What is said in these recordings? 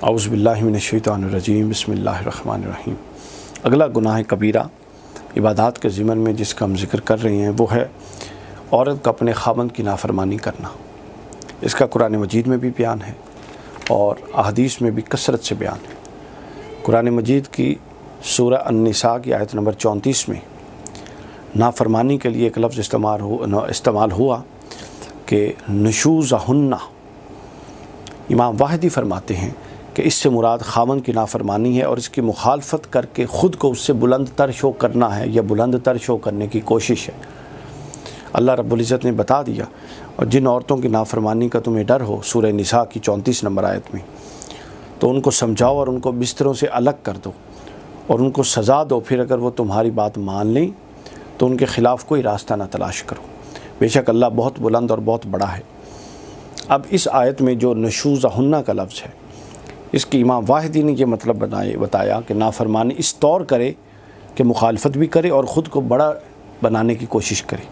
اعوذ باللہ من الشیطان الرجیم، بسم اللہ الرحمن الرحیم۔ اگلا گناہ کبیرہ عبادات کے ضمن میں جس کا ہم ذکر کر رہے ہیں وہ ہے عورت کا اپنے خاوند کی نافرمانی کرنا۔ اس کا قرآن مجید میں بھی بیان ہے اور احادیث میں بھی کثرت سے بیان ہے۔ قرآن مجید کی سورہ النساء کی آیت نمبر 34 میں نافرمانی کے لیے ایک لفظ استعمال ہوا کہ نشوزہن۔ امام واحدی فرماتے ہیں کہ اس سے مراد خاوند کی نافرمانی ہے اور اس کی مخالفت کر کے خود کو اس سے بلند تر شو کرنا ہے یا بلند تر شو کرنے کی کوشش ہے۔ اللہ رب العزت نے بتا دیا، اور جن عورتوں کی نافرمانی کا تمہیں ڈر ہو، سورہ نساء کی 34 نمبر آیت میں، تو ان کو سمجھاؤ اور ان کو بستروں سے الگ کر دو اور ان کو سزا دو، پھر اگر وہ تمہاری بات مان لیں تو ان کے خلاف کوئی راستہ نہ تلاش کرو، بے شک اللہ بہت بلند اور بہت بڑا ہے۔ اب اس آیت میں جو نشوزہن کا لفظ ہے، اس کی امام واحدی نے یہ مطلب بتایا کہ نافرمانی اس طور کرے کہ مخالفت بھی کرے اور خود کو بڑا بنانے کی کوشش کرے،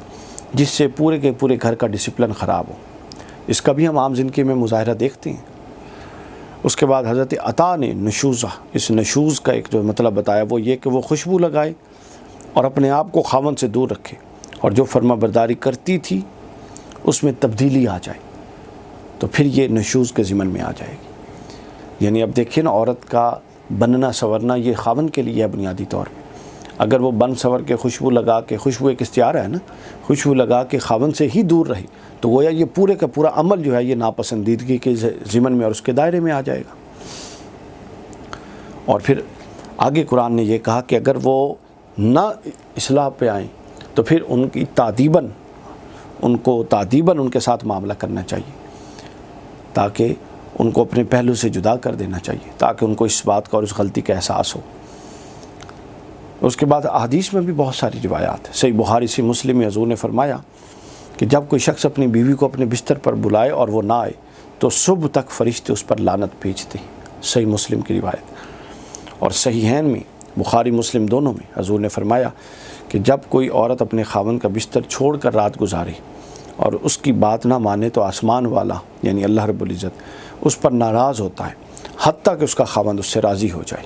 جس سے پورے کے پورے گھر کا ڈسپلن خراب ہو۔ اس کا بھی ہم عام زندگی میں مظاہرہ دیکھتے ہیں۔ اس کے بعد حضرت عطا نے اس نشوز کا ایک جو مطلب بتایا وہ یہ کہ وہ خوشبو لگائے اور اپنے آپ کو خاوند سے دور رکھے، اور جو فرما برداری کرتی تھی اس میں تبدیلی آ جائے تو پھر یہ نشوز کے ضمن میں آ جائے گی۔ یعنی اب دیکھیں نا، عورت کا بننا سورنا یہ خاوند کے لیے ہے بنیادی طور پہ۔ اگر وہ بن سور کے خوشبو لگا کے، خوشبو ایک استعارہ ہے نا، خوشبو لگا کے خاوند سے ہی دور رہی تو گویا یہ پورے کا پورا عمل جو ہے یہ ناپسندیدگی کے ضمن میں اور اس کے دائرے میں آ جائے گا۔ اور پھر آگے قرآن نے یہ کہا کہ اگر وہ نہ اصلاح پہ آئیں تو پھر ان کی تادیباً ان کے ساتھ معاملہ کرنا چاہیے، تاکہ ان کو اپنے پہلو سے جدا کر دینا چاہیے، تاکہ ان کو اس بات کا اور اس غلطی کا احساس ہو۔ اس کے بعد احادیث میں بھی بہت ساری روایات ہیں۔ صحیح بخاری سے مسلم میں حضور نے فرمایا کہ جب کوئی شخص اپنی بیوی کو اپنے بستر پر بلائے اور وہ نہ آئے تو صبح تک فرشتے اس پر لعنت بھیجتے ہیں۔ صحیح مسلم کی روایت۔ اور صحیحین میں، بخاری مسلم دونوں میں، حضور نے فرمایا کہ جب کوئی عورت اپنے خاوند کا بستر چھوڑ کر رات گزارے اور اس کی بات نہ مانے تو آسمان والا یعنی اللہ رب العزت اس پر ناراض ہوتا ہے حتیٰ کہ اس کا خاوند اس سے راضی ہو جائے۔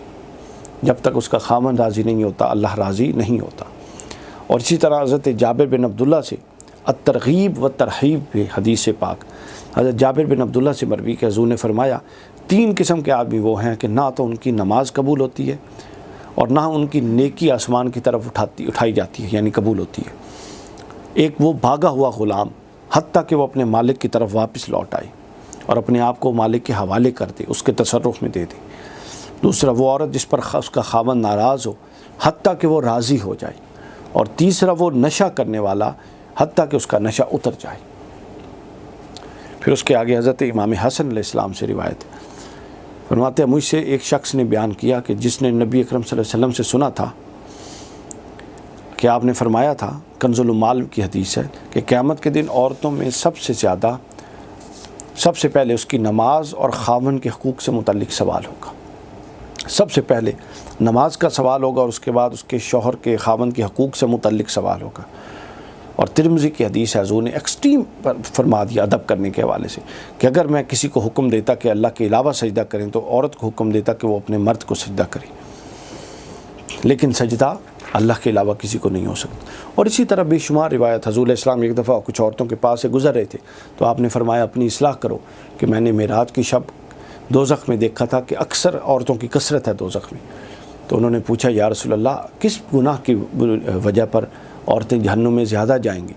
جب تک اس کا خاوند راضی نہیں ہوتا اللہ راضی نہیں ہوتا۔ اور اسی طرح حضرت جابر بن عبداللہ سے الترغیب و ترہیب بھی حدیث پاک، حضرت جابر بن عبداللہ سے مروی کہ حضور نے فرمایا 3 قسم کے آدمی وہ ہیں کہ نہ تو ان کی نماز قبول ہوتی ہے اور نہ ان کی نیکی آسمان کی طرف اٹھائی جاتی ہے یعنی قبول ہوتی ہے۔ ایک وہ بھاگا ہوا غلام حتیٰ کہ وہ اپنے مالک کی طرف واپس لوٹ آئے اور اپنے آپ کو مالک کے حوالے کر دے، اس کے تصرف میں دے دے۔ دوسرا وہ عورت جس پر اس کا خاوند ناراض ہو حتیٰ کہ وہ راضی ہو جائے۔ اور تیسرا وہ نشہ کرنے والا حتیٰ کہ اس کا نشہ اتر جائے۔ پھر اس کے آگے حضرت امام حسن علیہ السلام سے روایت فرماتے ہیں مجھ سے ایک شخص نے بیان کیا کہ جس نے نبی اکرم صلی اللہ علیہ وسلم سے سنا تھا کہ آپ نے فرمایا تھا، کنز المال کی حدیث ہے کہ قیامت کے دن عورتوں میں سب سے پہلے اس کی نماز اور خاوند کے حقوق سے متعلق سوال ہوگا۔ سب سے پہلے نماز کا سوال ہوگا اور اس کے بعد اس کے شوہر کے خاوند کے حقوق سے متعلق سوال ہوگا۔ اور ترمذی کی حدیث ہے، حضور نے ایکسٹریم پر فرما دیا ادب کرنے کے حوالے سے کہ اگر میں کسی کو حکم دیتا کہ اللہ کے علاوہ سجدہ کریں تو عورت کو حکم دیتا کہ وہ اپنے مرد کو سجدہ کرے، لیکن سجدہ اللہ کے علاوہ کسی کو نہیں ہو سکتا۔ اور اسی طرح بے شمار روایت، حضور علیہ السلام ایک دفعہ کچھ عورتوں کے پاس سے گزر رہے تھے تو آپ نے فرمایا اپنی اصلاح کرو کہ میں نے معراج کی شب دوزخ میں دیکھا تھا کہ اکثر عورتوں کی کثرت ہے دوزخ میں۔ تو انہوں نے پوچھا یا رسول اللہ کس گناہ کی وجہ پر عورتیں جہنم میں زیادہ جائیں گی؟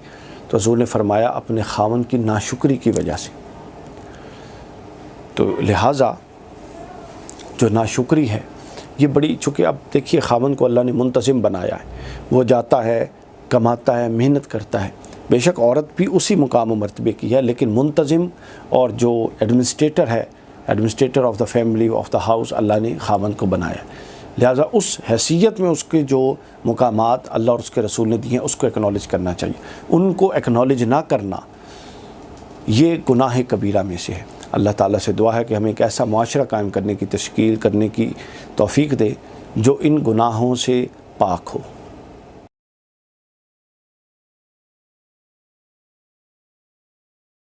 تو حضور نے فرمایا اپنے خاوند کی ناشکری کی وجہ سے۔ تو لہٰذا جو ناشکری ہے یہ بڑی، چونکہ اب دیکھیے خاوند کو اللہ نے منتظم بنایا ہے، وہ جاتا ہے کماتا ہے محنت کرتا ہے، بے شک عورت بھی اسی مقام و مرتبے کی ہے، لیکن منتظم اور جو administrator of the family of the house اللہ نے خاوند کو بنایا ہے۔ لہٰذا اس حیثیت میں اس کے جو مقامات اللہ اور اس کے رسول نے دیے ہیں اس کو اکنالج کرنا چاہیے۔ ان کو اکنالج نہ کرنا یہ گناہ کبیرہ میں سے ہے۔ اللہ تعالیٰ سے دعا ہے کہ ہمیں ایک ایسا معاشرہ قائم کرنے کی تشکیل کرنے کی توفیق دے جو ان گناہوں سے پاک ہو۔